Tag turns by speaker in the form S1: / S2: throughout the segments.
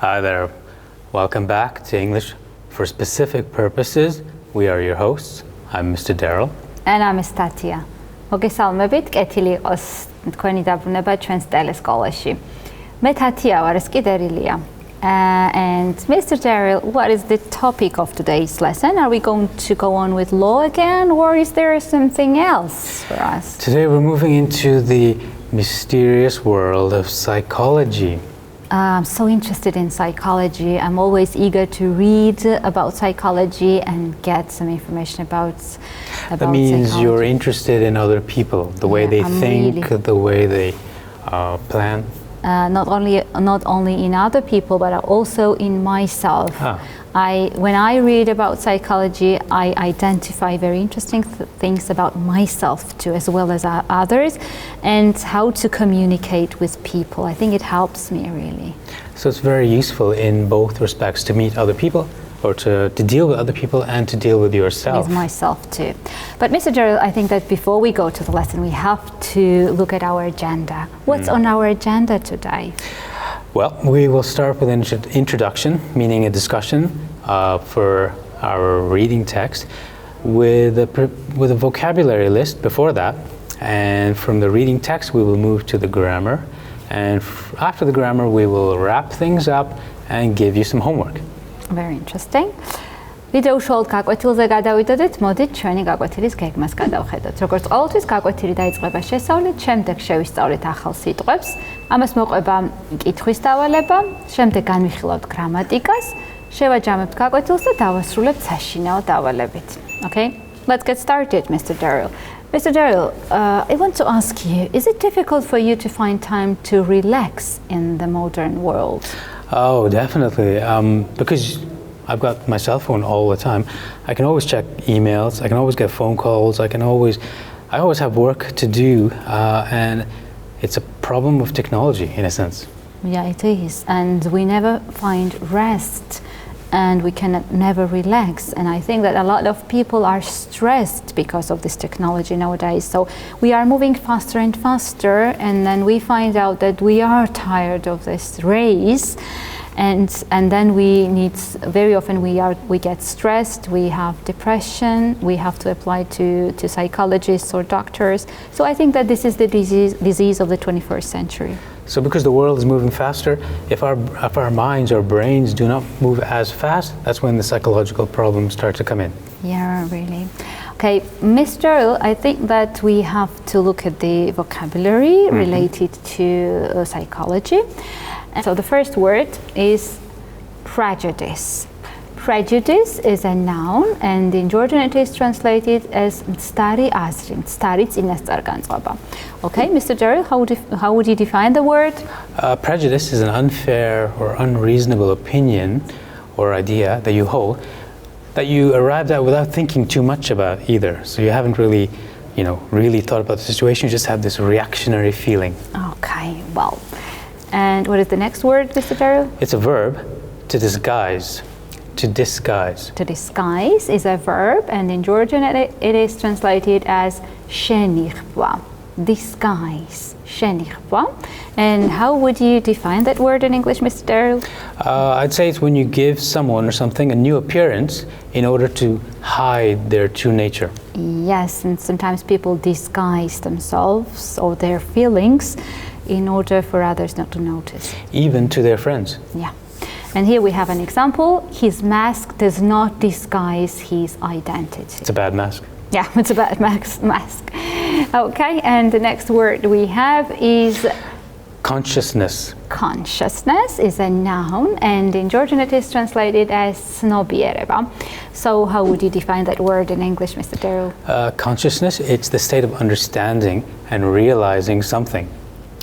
S1: Hi there. Welcome back to English for Specific Purposes. We are your hosts. I'm Mr. Daryl.
S2: And I'm Miss Thათია. მოგესალმებით, კეთილი იყოს თქვენი დაბრუნება ჩვენს ტელესკოლაში. მე თათია ვარ, ეს კი დერილია. And Mr. Daryl, what is the topic of today's lesson? Are we going to go on with law again, or is there something else for us?
S1: Today we're moving into the mysterious world of psychology.
S2: I'm so interested in psychology. I'm always eager to read about psychology and get some information about
S1: That means psychology. You're interested in other people, the way they think, the way they plan.
S2: Not only in other people, but also in myself. When I read about psychology, I identify very interesting things about myself too, as well as others, and how to communicate with people. I think it helps me really.
S1: So it's very useful in both respects, to meet other people, or to deal with other people and to deal with yourself.
S2: With myself too. But Mr. Daryl, I think that before we go to the lesson, we have to look at our agenda. What's on our agenda today?
S1: Well, we will start with an introduction, meaning a discussion for our reading text with a vocabulary list before that. And from the reading text, we will move to the grammar. And after the grammar, we will wrap things up and give you some homework.
S2: Very interesting. ვიდეო უშუალოდ გაკვეთილზე გადავიდოდეთ, მოდით ჩვენი გაკვეთილის გეგმას გადავხედოთ. როგორც ყოველთვის გაკვეთილი დაიწყება შესავლით, შემდეგ შევისწავლით ახალ სიტყვებს, ამას მოყვება კითხვის დავალება, შემდეგ განვიხილავთ გრამატიკას, შევაჯამებთ გაკვეთილს და დავასრულებთ საშინაო დავალებით. Okay? Let's get started, Mr. Daryl. Mr. Daryl, I want to ask you, is it difficult for you to find time to relax in the modern world?
S1: Oh, definitely. Because I've got my cell phone all the time. I can always check emails. I can always get phone calls. I always have work to do, and it's a problem of technology in a sense.
S2: Yeah, it is, and we never find rest, and we can never relax. And I think that a lot of people are stressed because of this technology nowadays. So we are moving faster and faster, and then we find out that we are tired of this race. And then very often we get stressed, we have depression, we have to apply to psychologists or doctors. So I think that this is the disease of the 21st century.
S1: So because the world is moving faster, if our minds or brains do not move as fast, that's when the psychological problems start to come in.
S2: Yeah, really. Okay, Mr. I think that we have to look at the vocabulary related to psychology. So the first word is prejudice. Prejudice is a noun, and in Georgian it is translated as mstari azri, mstari წინასწარ განწყობა. Okay, Mr. Daryl, how would you define the word?
S1: Prejudice is an unfair or unreasonable opinion or idea that you hold, that you arrived at without thinking too much about either. So you haven't really thought about the situation, you just have this reactionary feeling.
S2: Okay, well. And what is the next word, Mr. Daryl?
S1: It's a verb, to disguise. To disguise. To
S2: disguise is a verb, and in Georgian it is translated as შენიღბვა. Disguise, შენიღბვა. And how would you define that word in English, Mr. Daryl?
S1: I'd say it's when you give someone or something a new appearance in order to hide their true nature.
S2: Yes, and sometimes people disguise themselves or their feelings in order for others not to notice.
S1: Even to their friends.
S2: Yeah. And here we have an example. His mask does not disguise his identity.
S1: It's a bad mask.
S2: Yeah, it's a bad mask. Okay, and the next word we have is
S1: consciousness.
S2: Consciousness is a noun, and in Georgian it is translated as ცნობიერება. So how would you define that word in English, Mr. Daryl?
S1: Consciousness, it's the state of understanding and realizing something.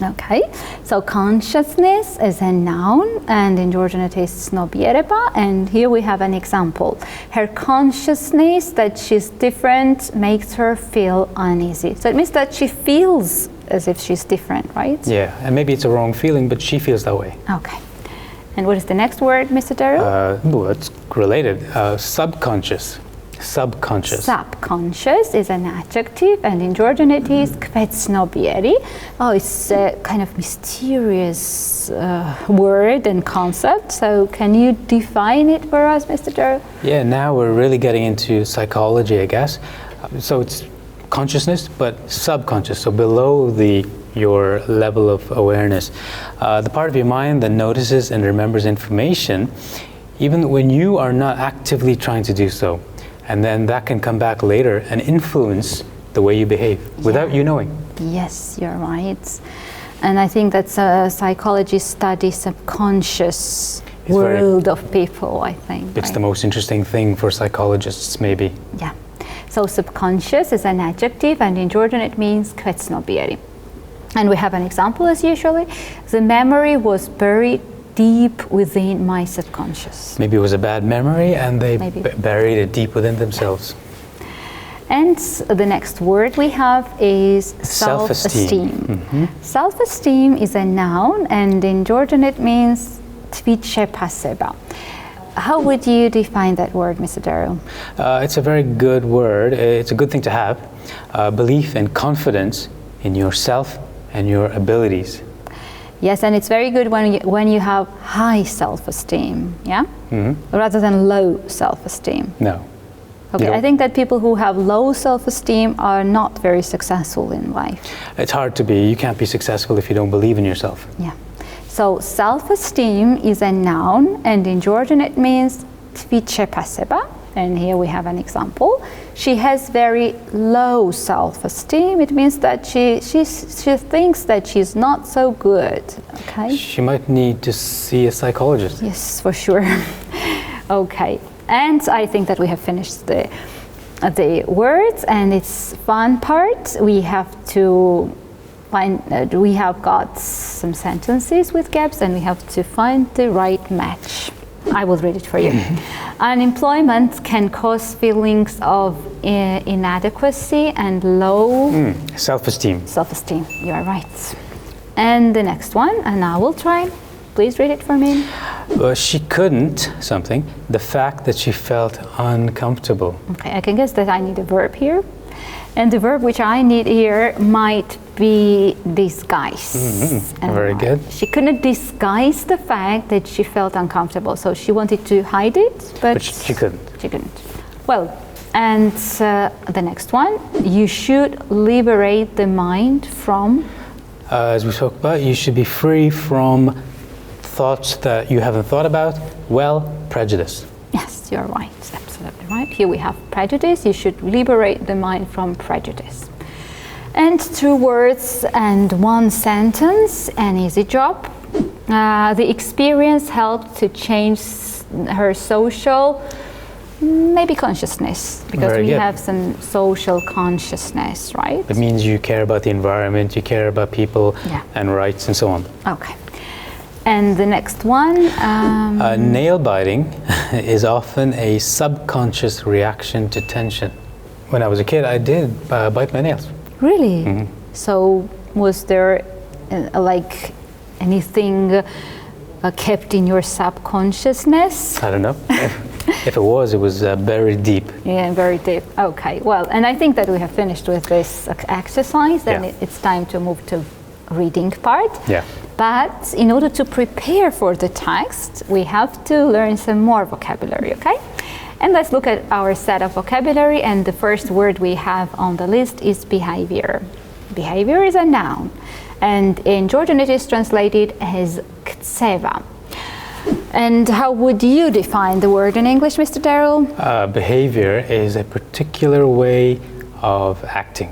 S2: Okay, so consciousness is a noun, and in Georgian it is ცნობიერება, and here we have an example. Her consciousness that she's different makes her feel uneasy. So it means that she feels as if she's different, right?
S1: Yeah, and maybe it's a wrong feeling, but she feels that way.
S2: Okay. And what is the next word, Mr. Daryl?
S1: Well, it's related. Subconscious. Subconscious.
S2: Subconscious is an adjective, and inordinate is kvetnobieri. Oh, it's a kind of mysterious word and concept. So can you define it for us, Mr. Dero?
S1: Yeah, now we're really getting into psychology, I guess. So it's consciousness, but subconscious, so below your level of awareness. The part of your mind that notices and remembers information, even when you are not actively trying to do so. And then that can come back later and influence the way you behave without you knowing.
S2: Yes, you're right. And I think that psychology studies subconscious world of people, I think.
S1: It's the most interesting thing for psychologists, maybe.
S2: Yeah. So subconscious is an adjective, and inordinate means kvetnobieri. And we have an example as usually. The memory was buried deep within my subconscious.
S1: Maybe it was a bad memory and they buried it deep within themselves.
S2: And the next word we have is self-esteem.
S1: Mm-hmm.
S2: Self-esteem is a noun, and inordinate means tviche paseba. How would you define that word, Mr. Dero?
S1: It's a very good word. It's a good thing to have. Belief and confidence in yourself and your abilities.
S2: Yes, and it's very good when you have high self-esteem, yeah? Mm-hmm. Rather than low self-esteem.
S1: No.
S2: Okay, I think that people who have low self-esteem are not very successful in life.
S1: It's hard to be. You can't be successful if you don't believe in yourself.
S2: Yeah. So self-esteem is a noun, and inordinate means tviche paseba. And here we have an example. She has very low self-esteem. It means that she thinks that she's not so good. Okay.
S1: She might need to see a psychologist.
S2: Yes, for sure. Okay. And I think that we have finished the words, and it's fun part. We have to find. We have got some sentences with gaps, and we have to find the right match. I will read it for you. Unemployment can cause feelings of inadequacy and low
S1: self-esteem.
S2: Self-esteem, you are right. And the next one, and I will try. Please read it for me.
S1: She couldn't something, the fact that she felt uncomfortable.
S2: Okay, I can guess that I need a verb here. And the verb which I need here might be disguise.
S1: Mm-hmm. Very good.
S2: She couldn't disguise the fact that she felt uncomfortable, so she wanted to hide it, but
S1: she couldn't.
S2: She couldn't. Well, and the next one, you should liberate the mind from...
S1: as we talked about, you should be free from thoughts that you haven't thought about. Well, prejudice.
S2: Yes, you're right. Absolutely right. Here we have prejudice. You should liberate the mind from prejudice. And 2 words and 1 sentence, an easy job. The experience helped to change her social, maybe consciousness, because we have some social consciousness, right?
S1: It means you care about the environment, you care about people and rights and so on.
S2: Okay. And the next one?
S1: Nail biting is often a subconscious reaction to tension. When I was a kid, I did bite my nails.
S2: Really?
S1: Mm-hmm.
S2: So was there like anything kept in your subconsciousness?
S1: I don't know. If it was buried deep.
S2: Yeah, very deep. Okay, well, and I think that we have finished with this exercise, and it's time to move to reading part.
S1: Yeah.
S2: But in order to prepare for the text, we have to learn some more vocabulary, okay? And let's look at our set of vocabulary, and the first word we have on the list is behavior. Behavior is a noun, and in Georgian it is translated as ktseva. And how would you define the word in English, Mr. Dero?
S1: Behavior is a particular way of acting.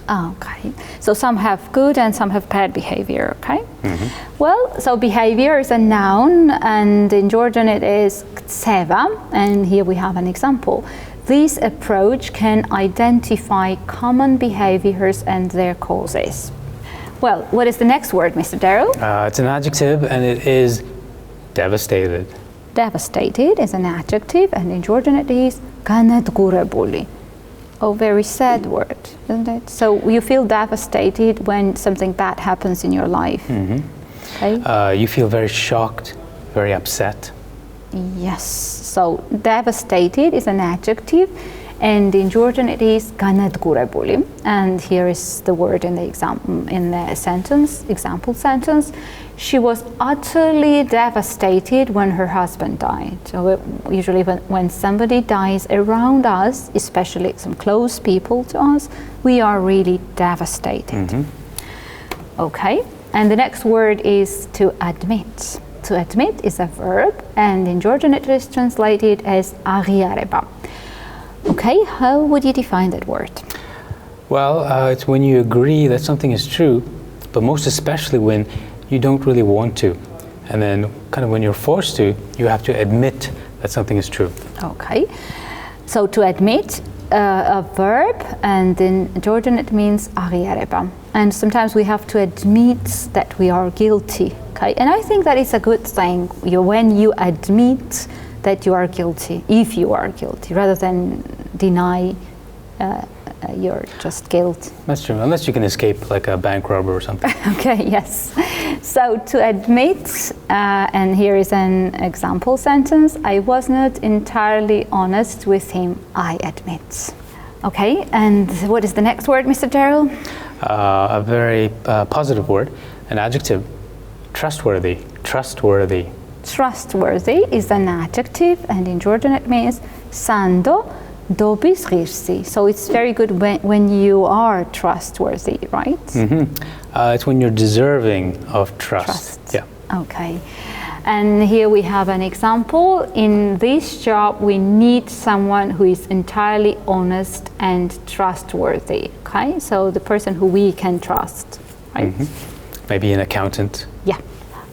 S2: Okay, so some have good and some have bad behavior, okay?
S1: Mm-hmm.
S2: Well, so behavior is a noun, and in Georgian it is ktseva, and here we have an example. This approach can identify common behaviors and their causes. Well, what is the next word, Mr. Dero?
S1: It's an adjective, and it is devastated.
S2: Devastated is an adjective, and in Georgian it is ganadgurebuli. Oh, very sad word, isn't it? So you feel devastated when something bad happens in your life.
S1: Mm-hmm.
S2: Okay.
S1: You feel very shocked, very upset.
S2: Yes. So devastated is an adjective, and in Georgian it is განადგურებული. And here is the word in the example sentence. She was utterly devastated when her husband died. So usually when somebody dies around us, especially some close people to us, we are really devastated. Okay, and the next word is to admit. To admit is a verb, and in Georgian it is translated as აღიარება. Okay, how would you define that word?
S1: Well, it's when you agree that something is true, but most especially when you don't really want to. And then kind of when you're forced to, you have to admit that something is true.
S2: Okay, so to admit, a verb, and in Georgian it means აღიარება. And sometimes we have to admit that we are guilty. Okay, and I think that is a good thing when you admit that you are guilty, if you are guilty, rather than deny your just guilt.
S1: That's true, unless you can escape like a bank robber or something.
S2: Okay, yes. So to admit, and here is an example sentence, I was not entirely honest with him, I admit. Okay, and what is the next word, Mr. Derill?
S1: A very positive word, an adjective, trustworthy, trustworthy.
S2: Trustworthy is an adjective, and in Georgian it means sando dobis ღირსი. So it's very good when you are trustworthy, right?
S1: It's when you're deserving of trust. Yeah.
S2: Okay. And here we have an example. In this job, we need someone who is entirely honest and trustworthy. Okay, so the person who we can trust, right?
S1: Maybe an accountant.
S2: Yeah.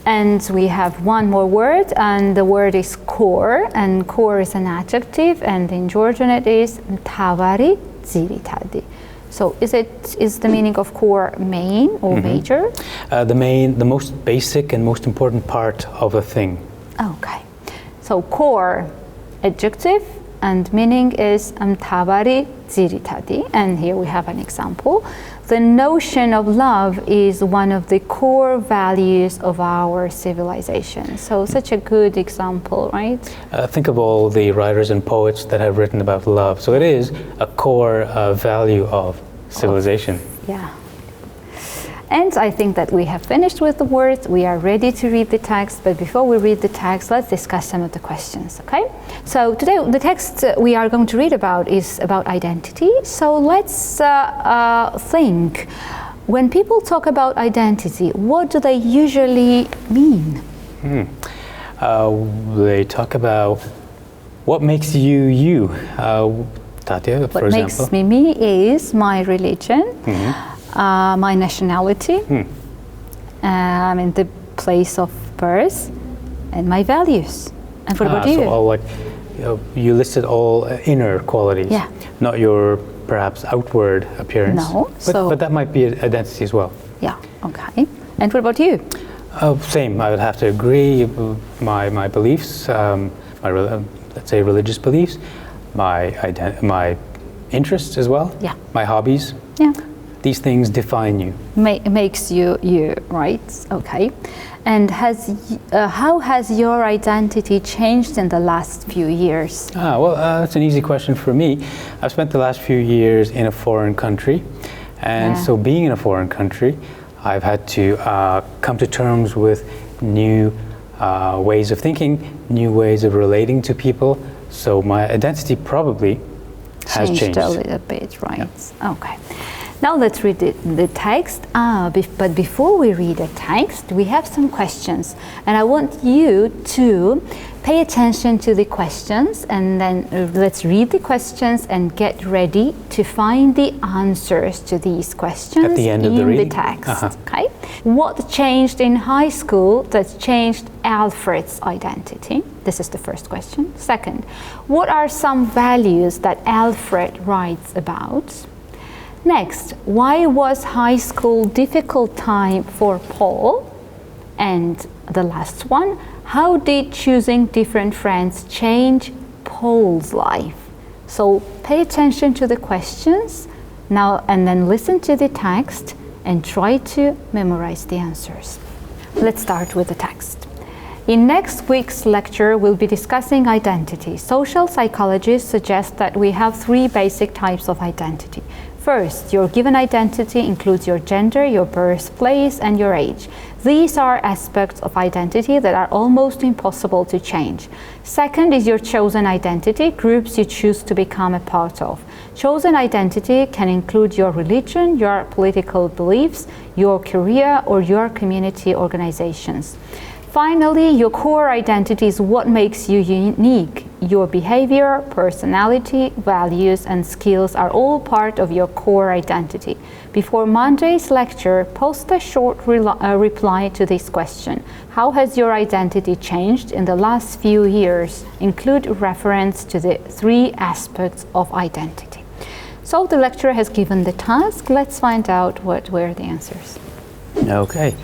S2: And we have one more word, and the word is core, and core is an adjective, and in Georgian it is მთავარი ძირითადი. So is the meaning of core main or major?
S1: The most basic and most important part of a thing.
S2: Okay. So core, adjective, and meaning is მთავარი ძირითადი. And here we have an example. The notion of love is one of the core values of our civilization. So such a good example, right?
S1: Think of all the writers and poets that have written about love. So it is a core value of civilization.
S2: Yeah. And I think that we have finished with the words. We are ready to read the text, but before we read the text, let's discuss some of the questions, okay? So today, the text we are going to read about is about identity. So let's think. When people talk about identity, what do they usually mean?
S1: They talk about what makes you you. Thatya, for example.
S2: What makes me me is my religion. My nationality, the place of birth, and my values. And what about you?
S1: So all you listed all inner qualities, not your perhaps outward appearance.
S2: No,
S1: but that might be an identity as well.
S2: Yeah. Okay. And what about you?
S1: Same. I would have to agree. My beliefs, let's say religious beliefs, my interests as well.
S2: Yeah.
S1: My hobbies.
S2: Yeah.
S1: These things define you.
S2: Makes you, right? Okay. And how has your identity changed in the last few years?
S1: Well, that's an easy question for me. I've spent the last few years in a foreign country. And so being in a foreign country, I've had to come to terms with new ways of thinking, new ways of relating to people. So my identity probably has changed.
S2: A little bit, right? Yeah. Okay. Now let's read the text, but before we read the text, we have some questions. And I want you to pay attention to the questions, and then let's read the questions and get ready to find the answers to these questions
S1: at the end of the reading.
S2: The text. Okay? What changed in high school that changed Alfred's identity? This is the first question. Second, what are some values that Alfred writes about? Next, why was high school difficult time for Paul? And the last one, how did choosing different friends change Paul's life? So pay attention to the questions now and then listen to the text and try to memorize the answers. Let's start with the text. In next week's lecture, we'll be discussing identity. Social psychologists suggest that we have three basic types of identity. First, your given identity includes your gender, your birthplace, and your age. These are aspects of identity that are almost impossible to change. Second is your chosen identity, groups you choose to become a part of. Chosen identity can include your religion, your political beliefs, your career, or your community organizations. Finally, your core identity is what makes you unique. Your behavior, personality, values, and skills are all part of your core identity. Before Monday's lecture, post a short reply to this question. How has your identity changed in the last few years? Include reference to the three aspects of identity. So the lecturer has given the task. Let's find out what were the answers.
S1: Okay,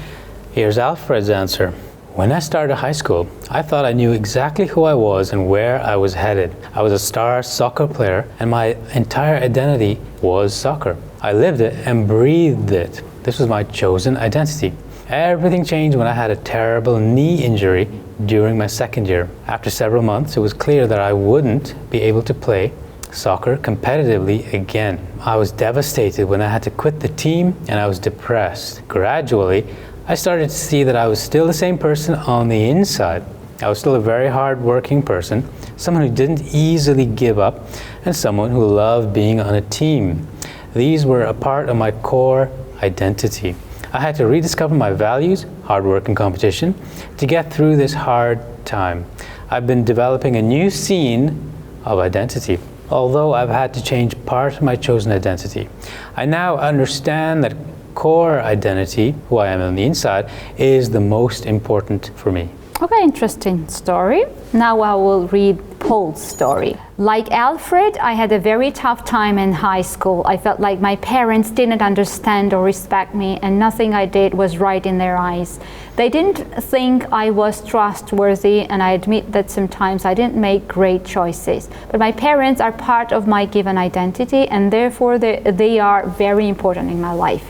S1: here's Alfred's answer. When I started high school, I thought I knew exactly who I was and where I was headed. I was a star soccer player, and my entire identity was soccer. I lived it and breathed it. This was my chosen identity. Everything changed when I had a terrible knee injury during my second year. After several months, it was clear that I wouldn't be able to play soccer competitively again. I was devastated when I had to quit the team, and I was depressed. Gradually, I started to see that I was still the same person on the inside. I was still a very hard-working person, someone who didn't easily give up, and someone who loved being on a team. These were a part of my core identity. I had to rediscover my values, hard work and competition, to get through this hard time. I've been developing a new scene of identity, although I've had to change part of my chosen identity. I now understand that core identity, who I am on the inside, is the most important for me.
S2: Okay, interesting story. Now I will read Paul's story. Like Alfred, I had a very tough time in high school. I felt like my parents didn't understand or respect me, and nothing I did was right in their eyes. They didn't think I was trustworthy, and I admit that sometimes I didn't make great choices. But my parents are part of my given identity, and therefore they are very important in my life.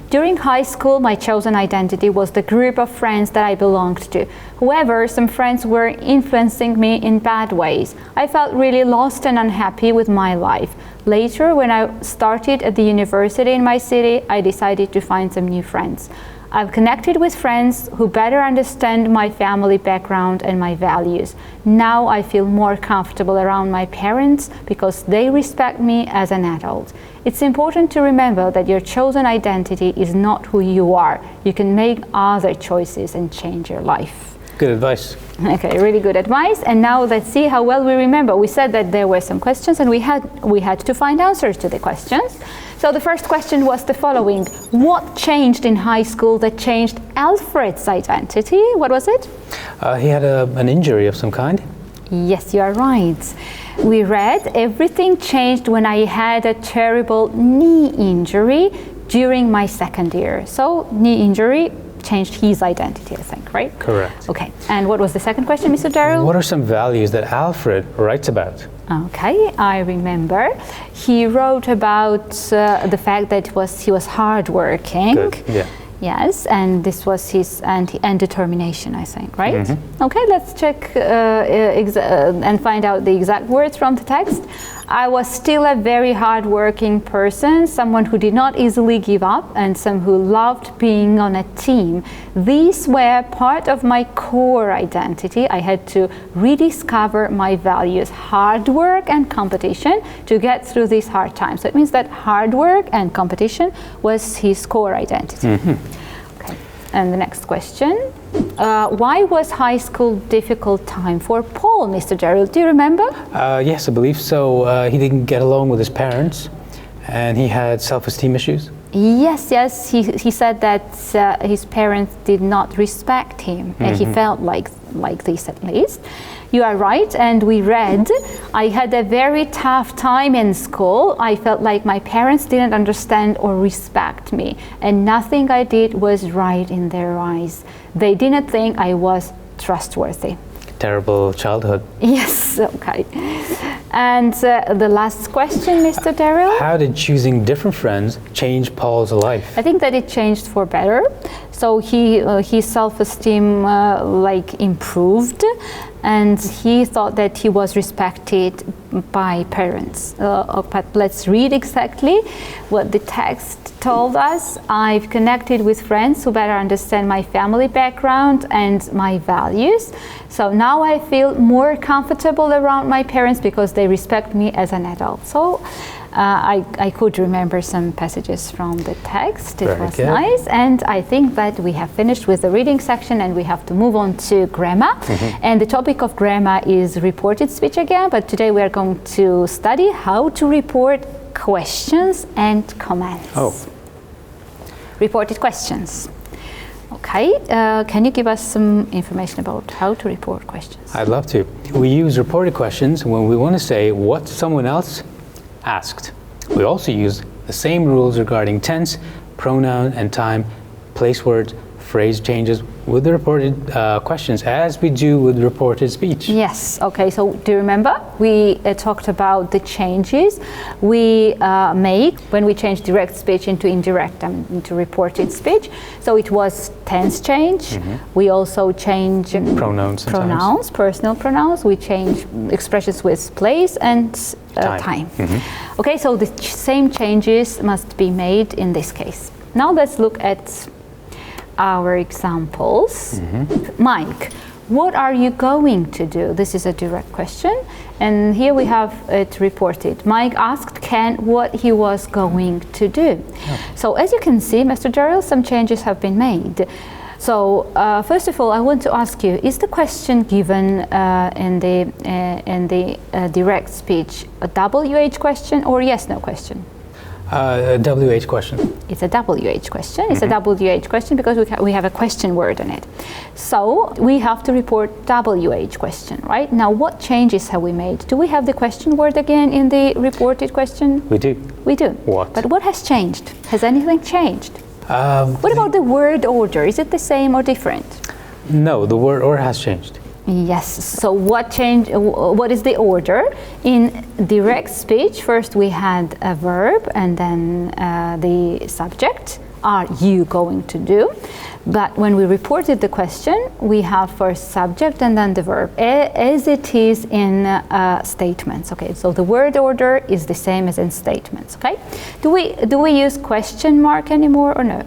S2: During high school, my chosen identity was the group of friends that I belonged to. However, some friends were influencing me in bad ways. I felt really lost and unhappy with my life. Later, when I started at the university in my city, I decided to find some new friends. I've connected with friends who better understand my family background and my values. Now I feel more comfortable around my parents because they respect me as an adult. It's important to remember that your chosen identity is not who you are. You can make other choices and change your life.
S1: Good advice.
S2: Okay, really good advice. And now let's see how well we remember. We said that there were some questions and we had to find answers to the questions. So the first question was the following. What changed in high school that changed Alfred's identity? What was it?
S1: He had an injury of some kind.
S2: Yes, you are right. We read, everything changed when I had a terrible knee injury during my second year. So knee injury changed his identity, I think, right?
S1: Correct.
S2: Okay, and what was the second question, Mr. Derill?
S1: What are some values that Alfred writes about?
S2: Okay, I remember. He wrote about the fact that he was hardworking.
S1: Good, yeah.
S2: Yes, and this was his and determination, I think, right? Mm-hmm. Okay, let's check and find out the exact words from the text. I was still a very hard-working person, someone who did not easily give up, and someone who loved being on a team. These were part of my core identity. I had to rediscover my values, hard work and competition, to get through these hard times. So it means that hard work and competition was his core identity. Mm-hmm. Okay. And the next question. Why was high school difficult time for Paul, Mr. Derill? Do you remember?
S1: Yes, I believe so. He didn't get along with his parents, and he had self-esteem issues.
S2: Yes. He said that his parents did not respect him, and he felt like this at least. You are right, and we read, I had a very tough time in school. I felt like my parents didn't understand or respect me, and nothing I did was right in their eyes. They didn't think I was trustworthy.
S1: Terrible childhood.
S2: Yes, okay. And the last question, Mr. Derill?
S1: How did choosing different friends change Paul's life?
S2: I think that it changed for better. So his self-esteem improved, and he thought that he was respected by parents. But let's read exactly what the text told us. I've connected with friends who better understand my family background and my values. So now I feel more comfortable around my parents because they respect me as an adult. So I could remember some passages from the text. It was nice. And I think that we have finished with the reading section and we have to move on to grammar. And the topic of grammar is reported speech again, but today we are going to study how to report questions and comments.
S1: Oh.
S2: Reported questions. Okay, can you give us some information about how to report questions?
S1: I'd love to. We use reported questions when we want to say what someone else asked. We also use the same rules regarding tense, pronoun, and time, place words, phrase changes with the reported questions as we do with reported speech.
S2: Yes, okay, so do you remember? We talked about the changes we make when we change direct speech into indirect, into reported speech. So it was tense change. We also change
S1: pronouns,
S2: personal pronouns. We change expressions with place and time. Okay, so the same changes must be made in this case. Now let's look at our examples. Mike, what are you going to do? This is a direct question, and here we have it reported. Mike asked Ken what he was going to do. So as you can see, Mr. Derill, some changes have been made. So first of all, I want to ask you, is the question given in the direct speech a WH question or yes/no question?
S1: A WH question.
S2: It's a WH question. It's a WH question because we have a question word in it. So we have to report WH question, right? Now, what changes have we made? Do we have the question word again in the reported question?
S1: We do.
S2: We do.
S1: What?
S2: But what has changed? Has anything changed? What about the word order? Is it the same or different?
S1: No, the word order has changed.
S2: Yes, so what is the order? In direct speech, first we had a verb and then the subject. Are you going to do? But when we reported the question, we have first subject and then the verb, as it is in statements. Okay, so the word order is the same as in statements. Okay, do we use question mark anymore or no?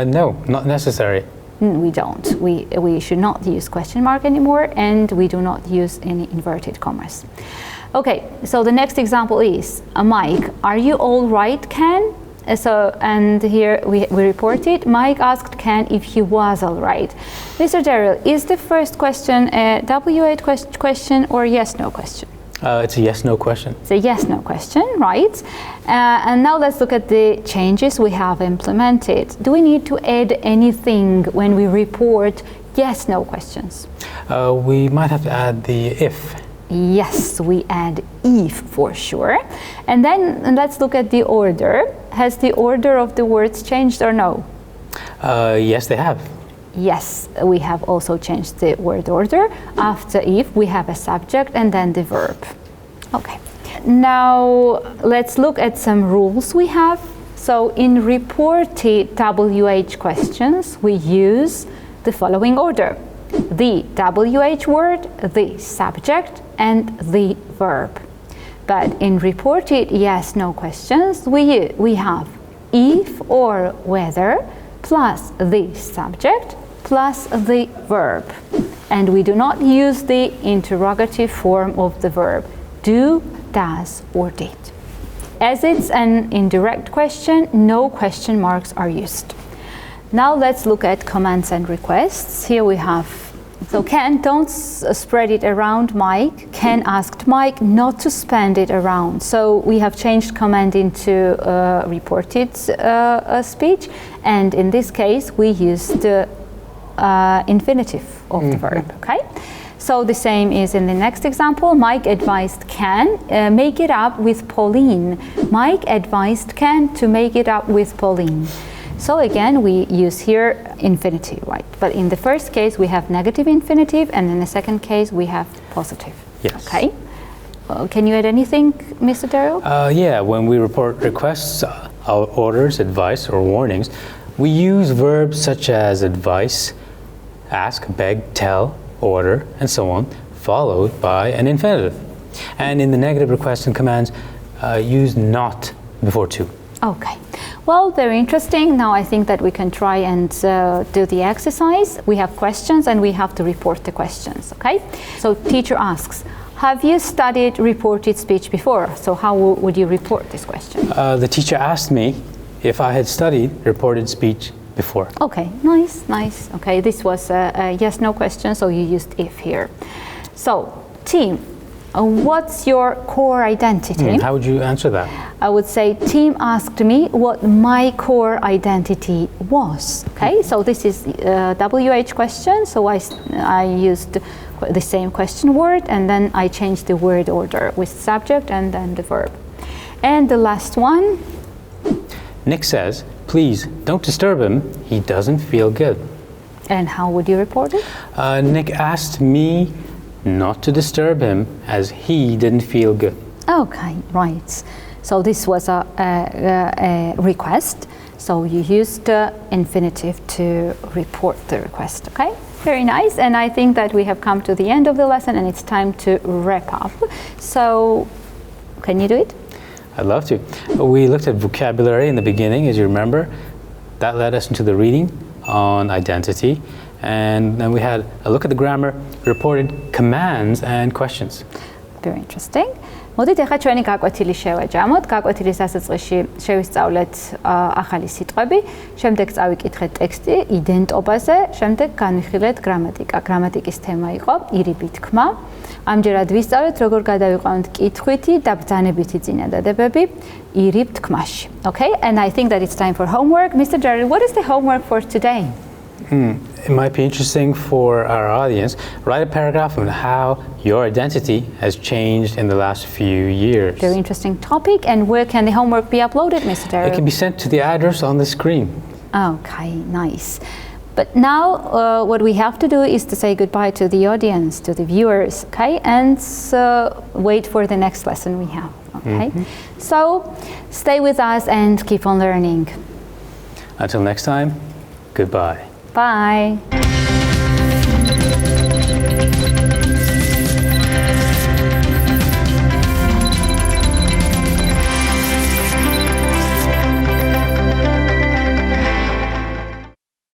S1: No, not necessary.
S2: We don't. We should not use question mark anymore, and we do not use any inverted commas. Okay, so the next example is, Mike, are you all right, Ken? And here we reported, Mike asked Ken if he was all right. Mr. Derill, is the first question a WH question or yes/no question?
S1: It's a yes/no question.
S2: It's a yes/no question, right? And now let's look at the changes we have implemented. Do we need to add anything when we report yes/no questions?
S1: We might have to add the if.
S2: Yes, we add if for sure. And then let's look at the order. Has the order of the words changed or no?
S1: Yes, they have.
S2: Yes, we have also changed the word order. After if, we have a subject and then the verb. Okay. Now, let's look at some rules we have. So, in reported WH questions, we use the following order. The WH word, the subject, and the verb. But in reported yes/no questions, we have if or whether plus the subject plus the verb. And we do not use the interrogative form of the verb, do, does, or did. As it's an indirect question, no question marks are used. Now let's look at commands and requests. Here we have, so Ken, don't spread it around Mike. Ken asked Mike not to spend it around. So we have changed command into reported speech. And in this case, we used the infinitive of the verb, okay? So the same is in the next example. Mike advised Ken, make it up with Pauline. Mike advised Ken to make it up with Pauline. So again, we use here infinitive, right? But in the first case, we have negative infinitive, and in the second case, we have positive.
S1: Yes.
S2: Okay. Can you add anything, Mr. Darrell?
S1: Yeah, when we report requests, orders, advice, or warnings, We use verbs such as advice, ask, beg, tell, order, and so on, followed by an infinitive. And in the negative requests and commands, use not before to.
S2: Okay. Well, very interesting. Now I think that we can try and do the exercise. We have questions and we have to report the questions, okay? So teacher asks, have you studied reported speech before? So how would you report this question?
S1: The teacher asked me if I had studied reported speech before.
S2: Okay, nice, nice. Okay, this was a yes-no question, so you used if here. So, team, what's your core identity?
S1: How would you answer that?
S2: I would say, team asked me what my core identity was. Okay, so this is a WH question, so I used the same question word and then I changed the word order with subject and then the verb. And the last one.
S1: Nick says, please don't disturb him, he doesn't feel good.
S2: And how would you report it?
S1: Nick asked me not to disturb him as he didn't feel good.
S2: Okay, right. So this was a request. So you used the infinitive to report the request, okay? Very nice, and I think that we have come to the end of the lesson and it's time to wrap up. So, can you do it?
S1: I'd love to. We looked at vocabulary in the beginning, as you remember. That led us into the reading on identity. And then we had a look at the grammar, reported commands and questions.
S2: Very interesting. მოდით ახლა ჩვენი გაკვეთილი შევაჯამოთ. გაკვეთილის დასაწყისში შევისწავლეთ ახალი სიტყვები, შემდეგ წავიკითხეთ ტექსტი იდენტობაზე, შემდეგ განვიხილეთ გრამატიკა. გრამატიკის თემა იყო ირიბი თქმა. ამჯერად ვისწავლეთ როგორ გადავიყვანოთ კითხვითი და ბრძანებითი წინადადებები ირიბ თქმაში. Okay, and I think that it's time for homework. Mr. Derill, what is the homework for today?
S1: It might be interesting for our audience. Write a paragraph on how your identity has changed in the last few years.
S2: Very interesting topic. And where can the homework be uploaded, Mr. Derill?
S1: It can be sent to the address on the screen.
S2: Okay, nice. But now what we have to do is to say goodbye to the audience, to the viewers, okay? And wait for the next lesson we have, okay? So stay with us and keep on learning.
S1: Until next time, goodbye.
S2: Bye.